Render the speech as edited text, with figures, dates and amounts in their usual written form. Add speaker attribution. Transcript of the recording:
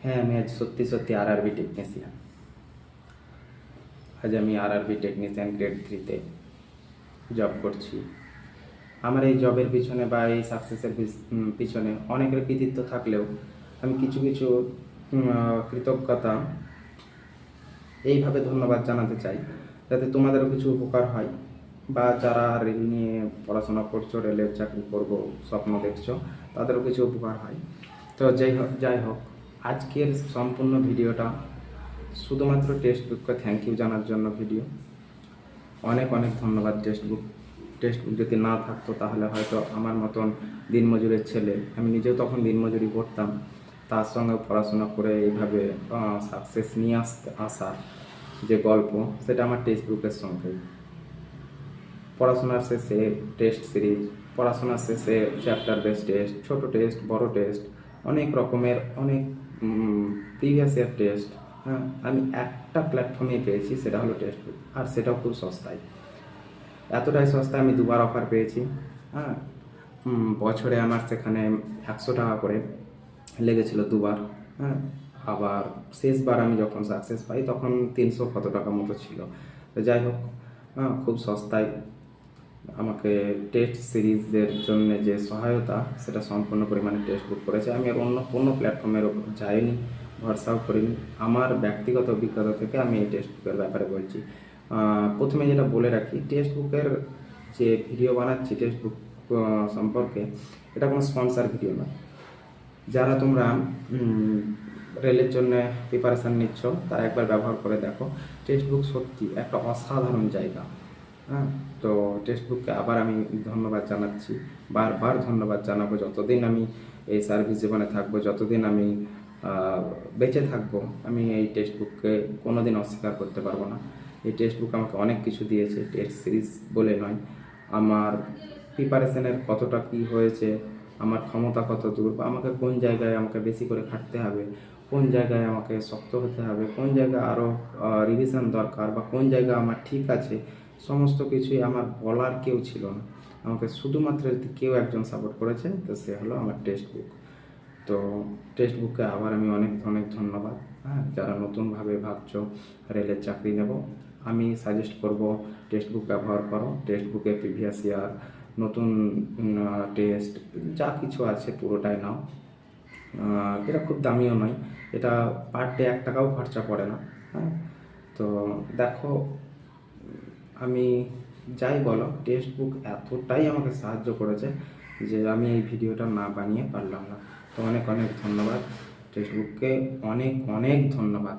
Speaker 1: হ্যাঁ, আমি আজ সত্যি সত্যি আরআরবি টেকনিশিয়ান। আজ আমি আরআরবি টেকনিশিয়ান গ্রেড 3-তে জব করছি। আমার এই জবের পিছনে বা এই সাকসেসের পিছনে অনেকের কৃতিত্ব থাকলেও আমি কিছু কিছু কৃতজ্ঞতা এইভাবে ধন্যবাদ জানাতে চাই, যাতে তোমাদেরও কিছু উপকার হয়, বা যারা রেল নিয়ে পড়াশোনা করছো, রেলের চাকরি করবো স্বপ্ন দেখছো, তাদেরও কিছু উপকার হয়। তো যাই হোক, আজকের সম্পূর্ণ ভিডিওটা শুধুমাত্র টেক্সট বুককে থ্যাংক ইউ জানার জন্য ভিডিও। অনেক অনেক ধন্যবাদ। টেক্সট বুক যদি না থাকতো তাহলে হয়তো আমার মতন দিনমজুরের ছেলে, আমি নিজেও তখন দিনমজুরি করতাম, তার সঙ্গে পড়াশোনা করে এইভাবে সাকসেস নিয়ে আসা যে গল্প, সেটা আমার টেক্সট বুকের সঙ্গে। পড়াশোনার শেষে টেস্ট সিরিজ, পড়াশোনার শেষে চ্যাপ্টার বেস টেস্ট, ছোটো টেস্ট, বড় টেস্ট, অনেক রকমের অনেক প্রিভিয়াস ইয়ার টেস্ট, হ্যাঁ, আমি একটা প্ল্যাটফর্মেই পেয়েছি, সেটা হলো টেক্সট বুক, আর সেটাও খুব সস্তায়। এতটাই সস্তায় আমি দুবার অফার পেয়েছি। হ্যাঁ, বছরে আমার সেখানে 100 টাকা করে লেগেছিল দুবার। হ্যাঁ, আবার শেষবার আমি যখন সাকসেস পাই তখন 300 কত টাকা মতো ছিল। তো যাই হোক, খুব সস্তায় আমাকে টেস্ট সিরিজের জন্য যে সহায়তা, সেটা সম্পূর্ণ পরিমাণে টেক্সট বুক করেছে। আমি আর অন্য কোনো প্ল্যাটফর্মের ওপর যাইনি, ভরসাও করিনি। আমার ব্যক্তিগত অভিজ্ঞতা থেকে আমি এই টেক্সট বুকের ব্যাপারে বলছি। প্রথমে যেটা বলে রাখি, টেক্সট বুকের যে ভিডিও বানাচ্ছি টেক্সট বুক সম্পর্কে, এটা কোনো স্পন্সার ভিডিও নয়। যারা তোমরা রেলের জন্য প্রিপারেশান নিচ্ছ, তারা একবার ব্যবহার করে দেখো। টেক্সট বুক সত্যি একটা অসাধারণ জায়গা। হ্যাঁ, তো টেক্সট বুককে আবার আমি ধন্যবাদ জানাচ্ছি, বারবার ধন্যবাদ জানাবো। যতদিন আমি এই সার্ভিস জীবনে থাকবো, যতদিন আমি বেঁচে থাকবো, আমি এই টেক্সট বুককে কোনো দিন অস্বীকার করতে পারবো না। এই টেক্সট বুক আমাকে অনেক কিছু দিয়েছে, টেস্ট সিরিজ বলে নয়, আমার প্রিপারেশনের কতটা কী হয়েছে, আমার ক্ষমতা কত দূর, বা আমাকে কোন জায়গায় আমাকে বেশি করে খাটতে হবে, কোন জায়গায় আমাকে শক্ত হতে হবে, কোন জায়গায় আরও রিভিশন দরকার, বা কোন জায়গা আমার ঠিক আছে, সমস্ত কিছুই আমার বলার কেউ ছিল না। আমাকে শুধুমাত্র কেউ একজন সাপোর্ট করেছে, তো সে হলো আমার টেক্সট বুক। তো টেক্সট বুককে আবার আমি অনেক অনেক ধন্যবাদ। হ্যাঁ, যারা নতুনভাবে ভাবছো রেলের চাকরি নেব, আমি সাজেস্ট করব টেক্সট বুক ব্যবহার করো। টেক্সট বুকে প্রিভিয়াস ইয়ার, নতুন টেস্ট, যা কিছু আছে পুরোটাই নাও। এটা খুব দামিও নয়, এটা পার ডে 1 টাকাও খরচা পড়ে না। হ্যাঁ, তো দেখো, আমি যাই বলো, টেক্সট বুক এতটাই আমাকে সাহায্য করেছে যে আমি এই ভিডিওটা না বানিয়ে পারলাম না। তো অনেক অনেক ধন্যবাদ টেক্সট বুককে, অনেক অনেক ধন্যবাদ।